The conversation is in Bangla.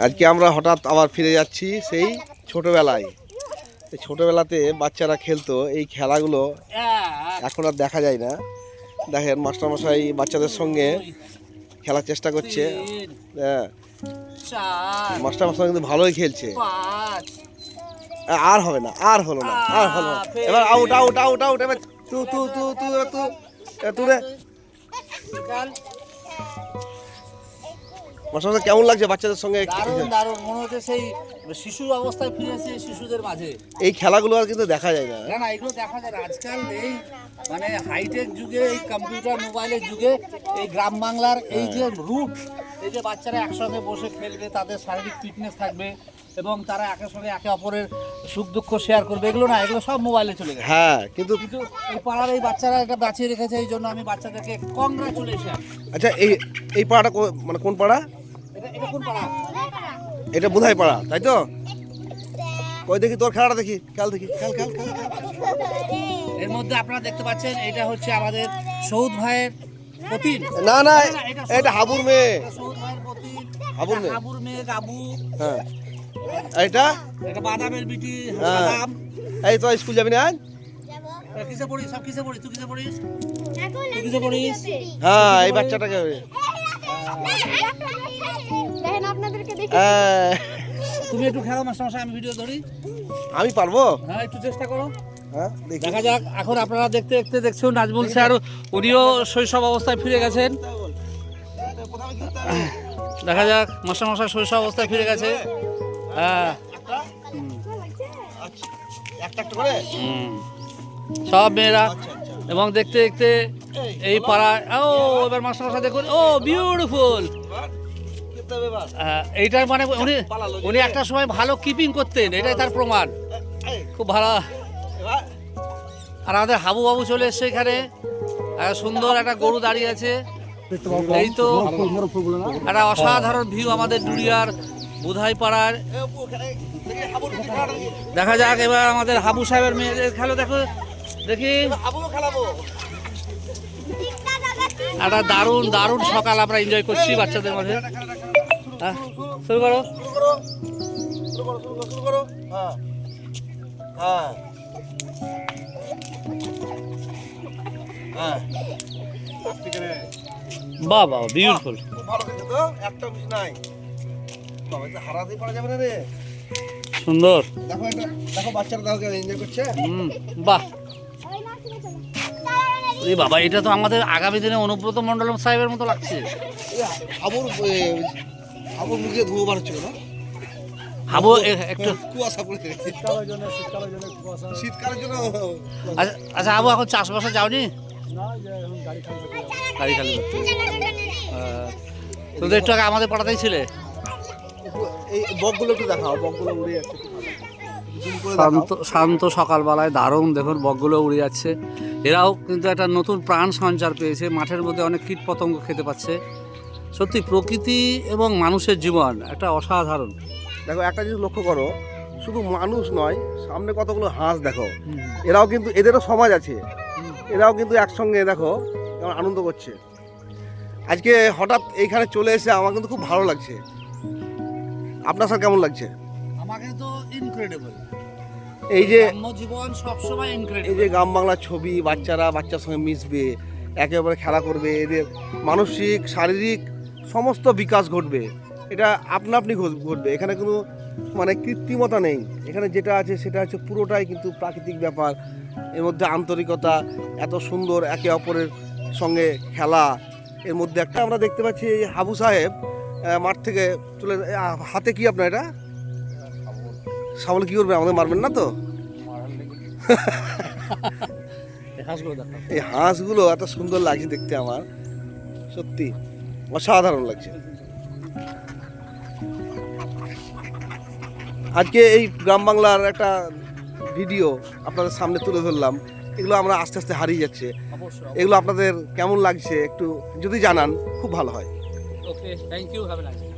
আজকে আমরা হঠাৎ আবার ফিরে যাচ্ছি সেই ছোটবেলায়। ছোটবেলাতে বাচ্চারা খেলতো এই খেলাগুলো এখন আর দেখা যায় না। দেখেন মাস্টারমশাই বাচ্চাদের সঙ্গে খেলার চেষ্টা করছে। হ্যাঁ, মাস্টারমশাই কিন্তু ভালোই খেলছে। আর হবে না, আর হলো না, আর হলো না। এবার আউট আউট আউট আউট। এবার তু তু তু তু তু তু রে। মাস্টারমশাই কেমন লাগছে বাচ্চাদের সঙ্গে? দারুণ দারুণ, মনে হচ্ছে সেই শিশু অবস্থায় ফিরেছে শিশুদের মাঝে। এই খেলাগুলো আর কিন্তু দেখা যায় না। না না, এগুলো দেখা যায় আজকাল এই মানে হাইটেক যুগে, এই কম্পিউটার মোবাইলের যুগে এই গ্রাম বাংলার এই যে রুট, এই যে বাচ্চারা একসঙ্গে বসে খেলবে, তাদের শারীরিক ফিটনেস থাকবে এবং তারা একের সঙ্গে একে অপরের সুখ দুঃখ শেয়ার করবে, এগুলো না, এগুলো সব মোবাইলে চলে গেছে। হ্যাঁ, কিন্তু এই পাড়ার এই বাচ্চারা এটা বাঁচিয়ে রেখেছে, এই জন্য আমি বাচ্চাদেরকে কংগ্রাচুলেশন। আচ্ছা, এই পাড়াটা মানে কোন পাড়া? এটা কোন পাড়া? এটা বোধাই পাড়া, তাই তো? কই দেখি তোর খেলাটা দেখি, খেল দেখি, খেল খেল খেল। এর মধ্যে আপনারা দেখতে পাচ্ছেন এটা হচ্ছে আমাদের সৌদ ভাইয়ের প্রতিম। না না, এটা হাবুর মেয়ে। সৌদ ভাইয়ের প্রতিম, হাবুর মেয়ে। হাবুর মেয়ে গাবু। হ্যাঁ, এটা এটা বাদামের বিটি হ্যাঁ। বাদাম। এই তো স্কুল যাবি না আজ? কিসে পড়িস? সব কিসে পড়িস? তুই কিসে পড়িস? তুই কিসে পড়িস? হ্যাঁ, এই বাচ্চাটাকে দেখেন আপনাদেরকে দেখি। তুমি একটু খেলো মাস্টারমশাই, আমি ভিডিও ধরি। আমি পারবো? হ্যাঁ, একটু চেষ্টা করো। হ্যাঁ, দেখি। দেখা যাক। এখন আপনারা দেখতে দেখতে দেখছেন নাজমুল স্যার, উনিও শৈশব অবস্থায় ফিরে গেছেন। দেখা যাক, মাস্টারমশাই শৈশব অবস্থায় ফিরে গেছে। হ্যাঁ, একটা একটা করে সব মেয়েরা। এবং দেখতে দেখতে এই পাড়ায়, ও এবার মাস্টারমশাই দেখুন, ও বিউটিফুল। এইটার মানে উনি একটা সময় ভালো কিপিং করতেন, এটাই তার প্রমাণ। খুব ভালো। আর আমাদের হাবু বাবু চলে এসছে এখানে। সুন্দর একটা গরু দাঁড়িয়ে আছে। এই তো একটা অসাধারণ ভিউ আমাদের ডুরিয়ার বোধাই পাড়ার। দেখা যাক এবার আমাদের হাবু সাহেবের মেয়েদের খেলো, দেখো দেখি। একটা দারুণ দারুণ সকাল আমরা এনজয় করছি বাচ্চাদের মাঝে। শুরু করো। বাহ বাহ, বিউটিফুল। সুন্দর। দেখো বাচ্চারা এনজয় করছে। বাহ বাবা, এটা তো আমাদের আগামী দিনে অনুব্রত মন্ডলম সাহেবের মতো লাগছে। হাবুর মুখে ধুয়ো বার হচ্ছিল না? হাবু একটু কুয়াশা পড়ে, শীতকালের জন্য। আচ্ছা হাবু, এখন চাষবাসে যাওনি? গাড়ি খালি করতে। তুমি তো একটু আগে আমাদের পাড়াতেই ছিলে। এই বকগুলো একটু দেখাও, বকগুলো উড়ে যাচ্ছে। শান্ত সকালবেলায় দারুণ, দেখুন বকগুলো উড়ে যাচ্ছে। এরাও কিন্তু একটা নতুন প্রাণ সঞ্চার পেয়েছে, মাঠের মধ্যে অনেক কীট পতঙ্গ খেতে পাচ্ছে। সত্যি প্রকৃতি এবং মানুষের জীবন একটা অসাধারণ। দেখো, একটা জিনিস লক্ষ্য করো, শুধু মানুষ নয়, সামনে কতগুলো হাঁস দেখো। এরাও কিন্তু, এদেরও সমাজ আছে, এরাও কিন্তু একসঙ্গে দেখো কেমন আনন্দ করছে। আজকে হঠাৎ এইখানে চলে এসে আমার কিন্তু খুব ভালো লাগছে। আপনার স্যার কেমন লাগছে? আমাকে তো ইনক্রেডিবল। এই যে জীবন সবসময় ইনক্রেডিবল। এই যে গ্রাম বাংলার ছবি, বাচ্চারা বাচ্চার সঙ্গে মিশবে, একেবারে খেলা করবে, এদের মানসিক শারীরিক সমস্ত বিকাশ ঘটবে, এটা আপনা আপনি ঘটবে। এখানে কোনো মানে কৃত্রিমতা নেই। এখানে যেটা আছে সেটা হচ্ছে পুরোটাই কিন্তু প্রাকৃতিক ব্যাপার। এর মধ্যে আন্তরিকতা, এত সুন্দর একে অপরের সঙ্গে খেলা। এর মধ্যে একটা আমরা দেখতে পাচ্ছি এই হাবু সাহেব মাঠ থেকে চলে, হাতে কি আপনার এটা শাবল? কি করবে, আমাদের মারবেন না তো? এই হাঁসগুলো এত সুন্দর লাগছে দেখতে, আমার সত্যি অসাধারণ লাগছে। আজকে এই গ্রাম বাংলার একটা ভিডিও আপনাদের সামনে তুলে ধরলাম। এগুলো আমরা আস্তে আস্তে হারিয়ে যাচ্ছে। এগুলো আপনাদের কেমন লাগছে একটু যদি জানান, খুব ভালো হয়। Okay, thank you, have a nice day.